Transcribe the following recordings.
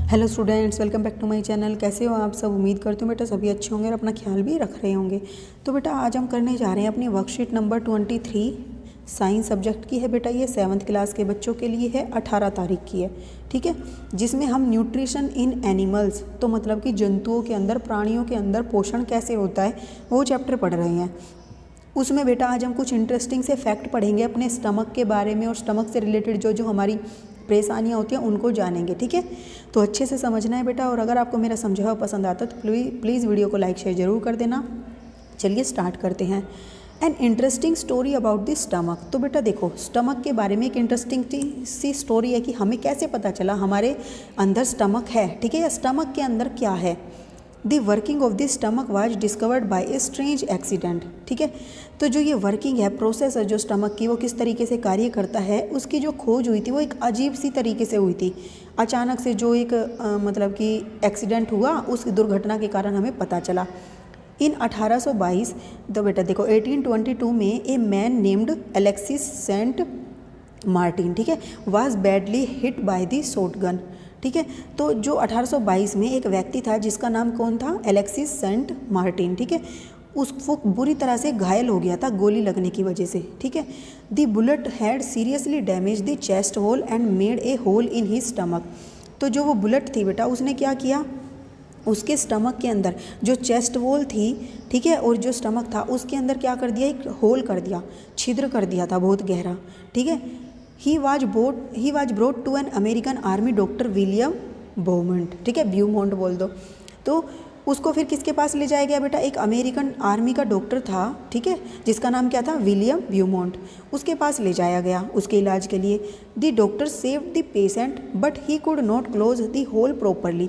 Hello students, welcome back to my channel. कैसे हो आप सब? उम्मीद करती हूँ बेटा सभी अच्छे होंगे और अपना ख्याल भी रख रहे होंगे। तो बेटा आज हम करने जा रहे हैं अपनी वर्कशीट नंबर 23 साइंस सब्जेक्ट की है। बेटा ये 7th क्लास के बच्चों के लिए है, 18 तारीख की है, ठीक है। जिसमें हम न्यूट्रिशन इन एनिमल्स, तो मतलब कि जंतुओं के अंदर, प्राणियों के अंदर पोषण कैसे होता है वो चैप्टर पढ़ रहे हैं। उसमें बेटा आज हम कुछ इंटरेस्टिंग से फैक्ट पढ़ेंगे अपने स्टमक के बारे में, और स्टमक से रिलेटेड जो जो हमारी परेशानियाँ होती हैं उनको जानेंगे, ठीक है। तो अच्छे से समझना है बेटा, और अगर आपको मेरा समझावा पसंद आता है तो प्लीज़ वीडियो को लाइक शेयर ज़रूर कर देना। चलिए स्टार्ट करते हैं। An interesting story about the stomach. तो बेटा देखो, स्टमक के बारे में एक इंटरेस्टिंग सी स्टोरी है कि हमें कैसे पता चला हमारे अंदर स्टमक है, ठीक है, या स्टमक के अंदर क्या है। The working of the stomach was discovered by a strange accident, ठीक है। तो जो ये वर्किंग है, प्रोसेस है जो स्टमक की, वो किस तरीके से कार्य करता है, उसकी जो खोज हुई थी वो एक अजीब सी तरीके से हुई थी। अचानक से जो एक मतलब कि एक्सीडेंट हुआ, उस दुर्घटना के कारण हमें पता चला। इन 1822, तो बेटा देखो 1822 में a man named Alexis Saint Martin, ठीक है, was badly hit by the shotgun, ठीक है। तो जो 1822 में एक व्यक्ति था जिसका नाम कौन था? एलेक्सिस सेंट मार्टिन, ठीक है। वो बुरी तरह से घायल हो गया था गोली लगने की वजह से, ठीक है। The bullet had seriously damage the chest hole and made a hole in he stomach. तो जो वो बुलेट थी बेटा, उसने क्या किया, उसके स्टमक के अंदर जो चेस्ट वॉल थी, ठीक है, और जो स्टमक था उसके अंदर क्या कर दिया, एक होल कर दिया, छिद्र कर दिया था बहुत गहरा, ठीक है। He was brought to an American army doctor William Beaumont, ठीक है, ब्यूमोंट बोल दो। तो उसको फिर किसके पास ले जाया गया बेटा? एक अमेरिकन आर्मी का डॉक्टर था, ठीक है, जिसका नाम क्या था? William Beaumont. उसके पास ले जाया गया उसके इलाज के लिए। The doctor saved the patient but he could not close the hole properly.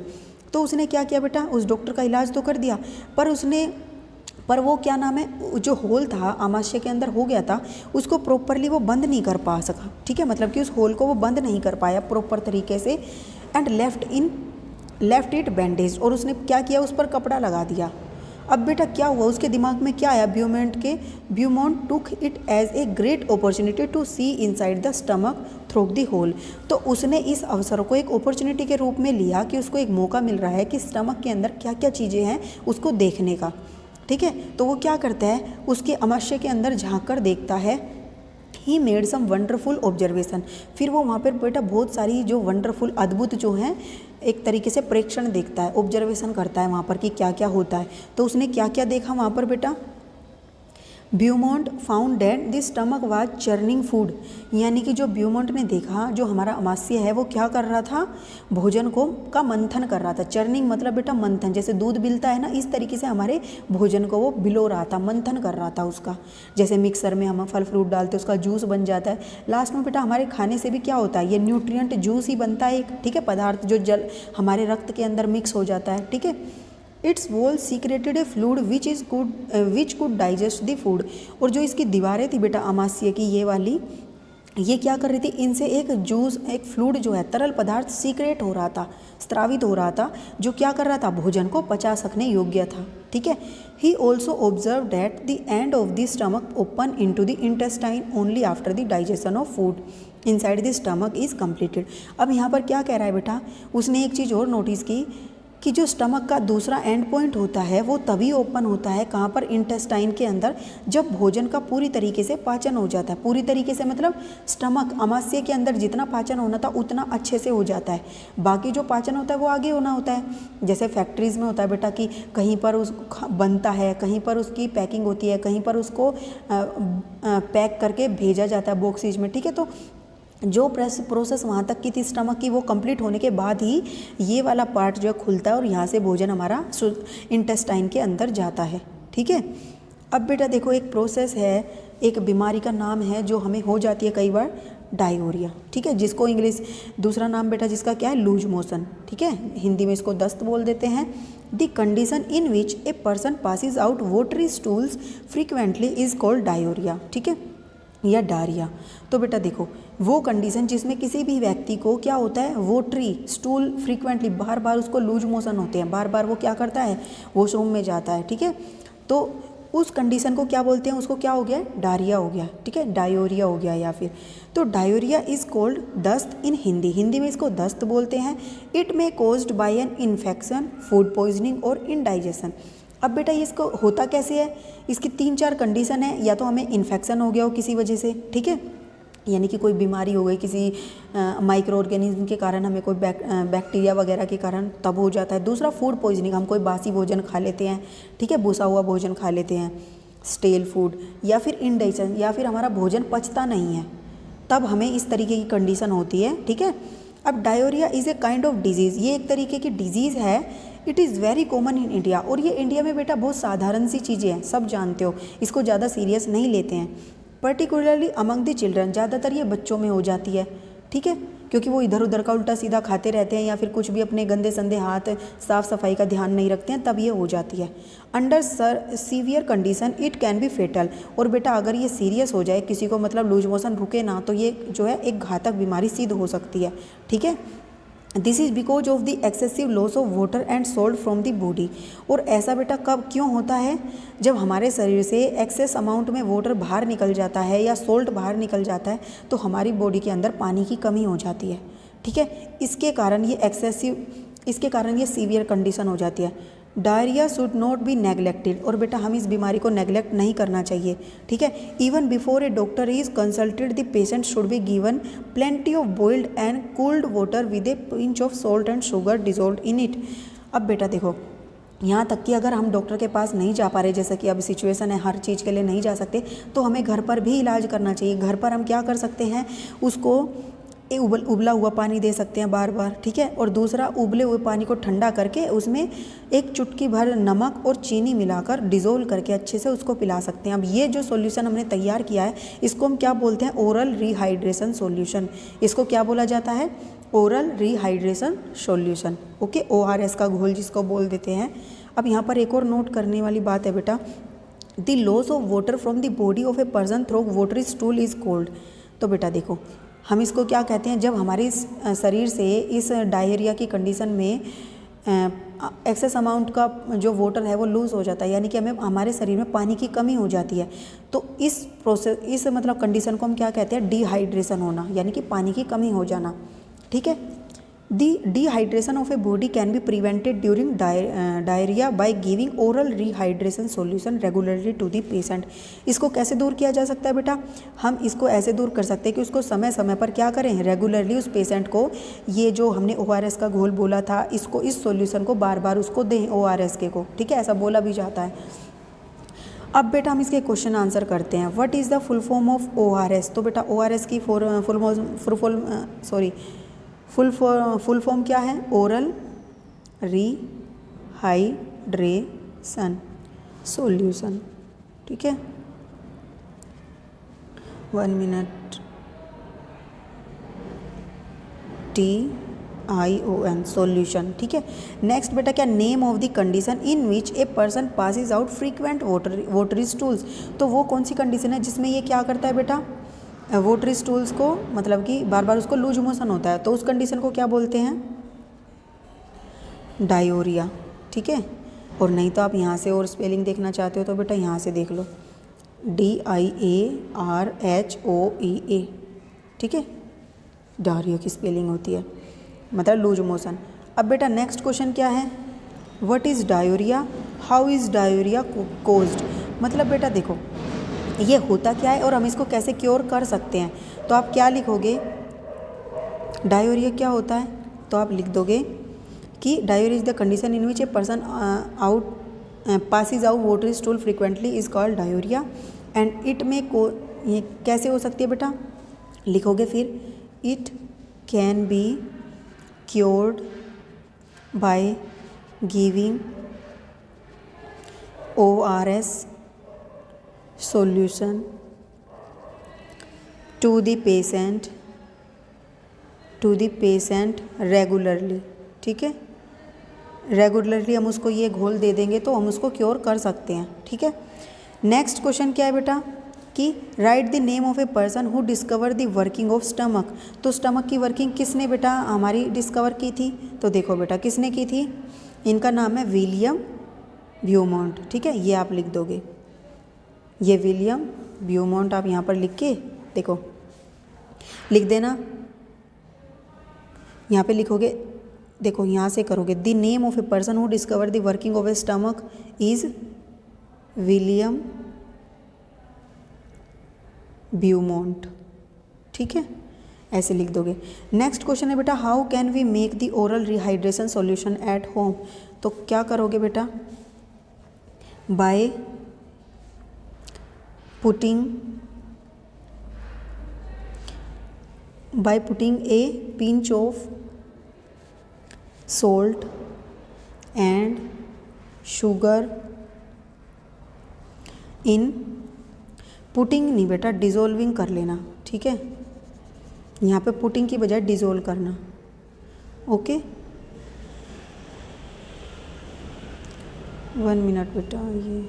तो उसने क्या किया बेटा? उस डॉक्टर का इलाज तो कर दिया, पर वो क्या नाम है, जो होल था आमाशय के अंदर हो गया था, उसको प्रॉपरली वो बंद नहीं कर पा सका, ठीक है, मतलब कि उस होल को वो बंद नहीं कर पाया प्रॉपर तरीके से। एंड लेफ्ट इट बैंडेज, और उसने क्या किया, उस पर कपड़ा लगा दिया। अब बेटा क्या हुआ, उसके दिमाग में क्या आया, Beaumont took it as a great opportunity to see inside the stomach through the hole. तो उसने इस अवसर को एक अपॉर्चुनिटी के रूप में लिया कि उसको एक मौका मिल रहा है कि स्टमक के अंदर क्या क्या चीज़ें हैं उसको देखने का, ठीक है। तो वो क्या करता है, उसके आमाशय के अंदर झांक कर देखता है। He made some wonderful observation. फिर वो वहाँ पर बेटा बहुत सारी जो वंडरफुल, अद्भुत जो हैं, एक तरीके से प्रेक्षण देखता है, ऑब्जर्वेशन करता है वहाँ पर कि क्या क्या होता है। तो उसने क्या क्या देखा वहाँ पर बेटा? Beaumont found that the stomach was churning food, यानी कि जो ब्यूमोंट ने देखा, जो हमारा आमाशय है वो क्या कर रहा था, भोजन का मंथन कर रहा था। चर्निंग मतलब बेटा मंथन, जैसे दूध बिलता है ना, इस तरीके से हमारे भोजन को वो बिलो रहा था, मंथन कर रहा था उसका। जैसे मिक्सर में हम फल फ्रूट डालते हैं, उसका जूस बन जाता है। लास्ट में बेटा हमारे खाने से भी क्या होता है, ये न्यूट्रिएंट जूस ही बनता है एक, ठीक है, पदार्थ जो जल हमारे रक्त के अंदर मिक्स हो जाता है, ठीक है। It's wall secreted a fluid which could digest the food. और जो इसकी दीवारें थी बेटा आमाशय की, ये वाली, ये क्या कर रही थी, इनसे एक जूस, एक फ्लूड जो है, तरल पदार्थ सीक्रेट हो रहा था, स्त्रावित हो रहा था, जो क्या कर रहा था, भोजन को पचा सकने योग्य था, ठीक है। He also observe that the end of the stomach open into the intestine only after the digestion of food inside the stomach is completed. अब यहाँ पर क्या कह रहा है बेटा, उसने एक चीज़ और नोटिस की कि जो स्टमक का दूसरा एंड पॉइंट होता है वो तभी ओपन होता है, कहाँ पर, इंटेस्टाइन के अंदर, जब भोजन का पूरी तरीके से पाचन हो जाता है। पूरी तरीके से मतलब स्टमक, आमाशय के अंदर जितना पाचन होना था उतना अच्छे से हो जाता है। बाकी जो पाचन होता है वो आगे होना होता है। जैसे फैक्ट्रीज़ में होता है बेटा कि कहीं पर उस बनता है, कहीं पर उसकी पैकिंग होती है, कहीं पर उसको पैक करके भेजा जाता है बॉक्सेज में, ठीक है। तो जो प्रोसेस वहाँ तक की थी स्टमक की, वो कंप्लीट होने के बाद ही ये वाला पार्ट जो है खुलता है और यहाँ से भोजन हमारा इंटेस्टाइन के अंदर जाता है, ठीक है। अब बेटा देखो, एक प्रोसेस है, एक बीमारी का नाम है जो हमें हो जाती है कई बार, डायरिया, ठीक है, जिसको इंग्लिश दूसरा नाम बेटा जिसका क्या है, लूज मोशन, ठीक है, हिंदी में इसको दस्त बोल देते हैं। The condition in which a person passes out watery stools frequently is called diarrhoea, ठीक है, या डायरिया। तो बेटा देखो, वो कंडीशन जिसमें किसी भी व्यक्ति को क्या होता है, वोटरी स्टूल फ्रीक्वेंटली, बार बार उसको लूज मोशन होते हैं, बार बार वो क्या करता है, वॉशरूम में जाता है, ठीक है। तो उस कंडीशन को क्या बोलते हैं, उसको क्या हो गया, डायरिया हो गया, ठीक है, डायोरिया हो गया या फिर। तो डायोरिया इज कॉल्ड दस्त इन हिंदी, हिंदी में इसको दस्त बोलते हैं। It may caused by an infection, food poisoning और इनडाइजेशन। अब बेटा ये इसको होता कैसे है, इसकी 3-4 कंडीशन है, या तो हमें इन्फेक्शन हो गया हो किसी वजह से, ठीक है, यानी कि कोई बीमारी हो गई किसी माइक्रो ऑर्गेनिज्म के कारण, हमें कोई बैक्टीरिया वगैरह के कारण तब हो जाता है। दूसरा फूड पॉइजनिंग, हम कोई बासी भोजन खा लेते हैं, ठीक है, बुसा हुआ भोजन खा लेते हैं, स्टेल फूड, या फिर इनडाइजेशन, या फिर हमारा भोजन पचता नहीं है, तब हमें इस तरीके की कंडीशन होती है, ठीक है। अब diarrhoea is a kind of disease, ये एक तरीके की डिजीज़ है। It is very common in India, और ये इंडिया में बेटा बहुत साधारण सी चीज़ें हैं, सब जानते हो, इसको ज़्यादा सीरियस नहीं लेते हैं। पर्टिकुलरली अमंग द चिल्ड्रन, ज़्यादातर ये बच्चों में हो जाती है, ठीक है, क्योंकि वो इधर उधर का उल्टा सीधा खाते रहते हैं, या फिर कुछ भी अपने गंदे संदे हाथ साफ़ सफाई का ध्यान नहीं रखते हैं, तब ये हो जाती है। Under severe condition it can be fatal, और बेटा अगर ये सीरियस हो जाए, किसी को मतलब लूज मोशन रुके ना, तो ये जो है एक घातक बीमारी सिद्ध हो सकती है, ठीक है। This is because of the excessive loss of water and salt from the body. और ऐसा बेटा कब क्यों होता है, जब हमारे शरीर से एक्सेस अमाउंट में वाटर बाहर निकल जाता है या सोल्ट बाहर निकल जाता है, तो हमारी बॉडी के अंदर पानी की कमी हो जाती है, ठीक है। इसके कारण ये सीवियर कंडीशन हो जाती है। Diarrhoea should not be neglected, और बेटा हम इस बीमारी को नेग्लेक्ट नहीं करना चाहिए, ठीक है। Even before A doctor is consulted the patient should be given plenty of boiled and cooled water with A pinch of salt and sugar dissolve in it. अब बेटा देखो, यहाँ तक कि अगर हम डॉक्टर के पास नहीं जा पा रहे, जैसे कि अब सिचुएशन है, हर चीज़ के लिए नहीं जा सकते, तो हमें घर पर भी इलाज करना चाहिए। घर पर हम क्या कर सकते हैं, उसको उबला हुआ पानी दे सकते हैं बार बार, ठीक है। और दूसरा, उबले हुए पानी को ठंडा करके उसमें एक चुटकी भर नमक और चीनी मिलाकर डिज़ोल्व करके अच्छे से उसको पिला सकते हैं। अब ये जो सॉल्यूशन हमने तैयार किया है, इसको हम क्या बोलते हैं, ओरल रिहाइड्रेशन सॉल्यूशन। इसको क्या बोला जाता है, oral rehydration solution, okay, ORS का घोल जिसको बोल देते हैं। अब यहाँ पर एक और नोट करने वाली बात है बेटा, the loss of water from the body of a person through watery stool is cold. तो बेटा देखो, हम इसको क्या कहते हैं, जब हमारे शरीर से इस डायरिया की कंडीशन में एक्सेस अमाउंट का जो वाटर है वो लूज़ हो जाता है, यानी कि हमें हमारे शरीर में पानी की कमी हो जाती है, तो इस मतलब कंडीशन को हम क्या कहते हैं, डिहाइड्रेशन होना, यानी कि पानी की कमी हो जाना, ठीक है। The dehydration of a body can be prevented during diarrhoea by giving oral rehydration solution regularly to the patient. इसको कैसे दूर किया जा सकता है बेटा, हम इसको ऐसे दूर कर सकते हैं कि उसको समय समय पर क्या करें, रेगुलरली उस पेशेंट को ये जो हमने ORS का घोल बोला था, इसको, इस सॉल्यूशन को बार बार उसको दें, ORS के को, ठीक है, ऐसा बोला भी जाता है। अब बेटा हम इसके क्वेश्चन आंसर करते हैं। What is the full form of ORS। तो बेटा ORS की फुल फॉर्म क्या है, ओरल रिहाइड्रेशन सॉल्यूशन, ठीक है। 1 मिनट, TION सॉल्यूशन, ठीक है। नेक्स्ट बेटा क्या, name of the condition in which a person passes out frequent watery stools. तो वो कौन सी कंडीशन है जिसमें ये क्या करता है बेटा, वाटरी स्टूल्स को, मतलब कि बार बार उसको लूज मोशन होता है, तो उस कंडीशन को क्या बोलते हैं, डायोरिया, ठीक है। और नहीं तो आप यहाँ से और स्पेलिंग देखना चाहते हो तो बेटा यहाँ से देख लो, DIARHOEA, ठीक है, डायरिया की स्पेलिंग होती है, मतलब लूज मोशन। अब बेटा नेक्स्ट क्वेश्चन क्या है, what is diarrhoea, how is diarrhoea caused. मतलब बेटा देखो, ये होता क्या है और हम इसको कैसे क्योर कर सकते हैं। तो आप क्या लिखोगे, डायोरिया क्या होता है, तो आप लिख दोगे कि diarrhoea is the condition in which a person passes out watery stool frequently is called diarrhoea and it में ये कैसे हो सकती है बेटा, लिखोगे फिर, it can be cured by giving ORS solution to the patient regularly, ठीक है। रेगुलरली हम उसको ये घोल दे देंगे तो हम उसको क्योर कर सकते हैं, ठीक है। नेक्स्ट क्वेश्चन क्या है बेटा, कि right the name of a person who discover the working of stomach. तो स्टमक की वर्किंग किसने बेटा हमारी डिस्कवर की थी, तो देखो बेटा किसने की थी, इनका नाम है विलियम ब्यूमॉन्ट, ठीक है, ये आप लिख दोगे। ये विलियम ब्यूमॉन्ट आप यहाँ पर लिख के देखो लिख देना। यहाँ पे लिखोगे, देखो यहाँ से करोगे, the name of a person who discover the working of a stomach is William Beaumont. ठीक है, ऐसे लिख दोगे। नेक्स्ट क्वेश्चन है बेटा, how can we make the oral rehydration solution at home. तो क्या करोगे बेटा, by putting a pinch of salt and sugar in, putting नहीं बेटा डिज़ोल्विंग कर लेना। ठीक है, यहाँ पे पुटिंग की बजाय डिज़ोल्व करना। ओके, 1 मिनट बेटा, ये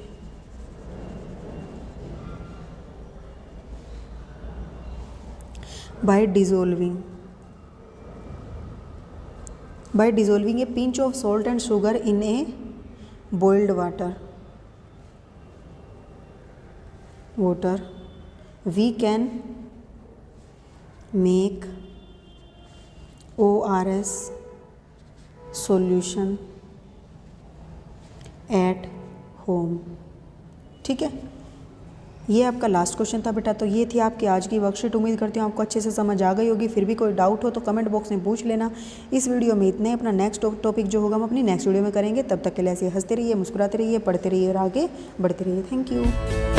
by dissolving a pinch of salt and sugar in a boiled water we can make ORS solution at home. ठीक है, ये आपका लास्ट क्वेश्चन था बेटा। तो ये थी आपकी आज की वर्कशीट। उम्मीद करती हूँ आपको अच्छे से समझ आ गई होगी। फिर भी कोई डाउट हो तो कमेंट बॉक्स में पूछ लेना। इस वीडियो में इतने, अपना नेक्स्ट टॉपिक जो होगा हम अपनी नेक्स्ट वीडियो में करेंगे। तब तक के लिए ऐसे हंसते रहिए, मुस्कुराते रहिए, पढ़ते रहिए और आगे बढ़ते रहिए। Thank you.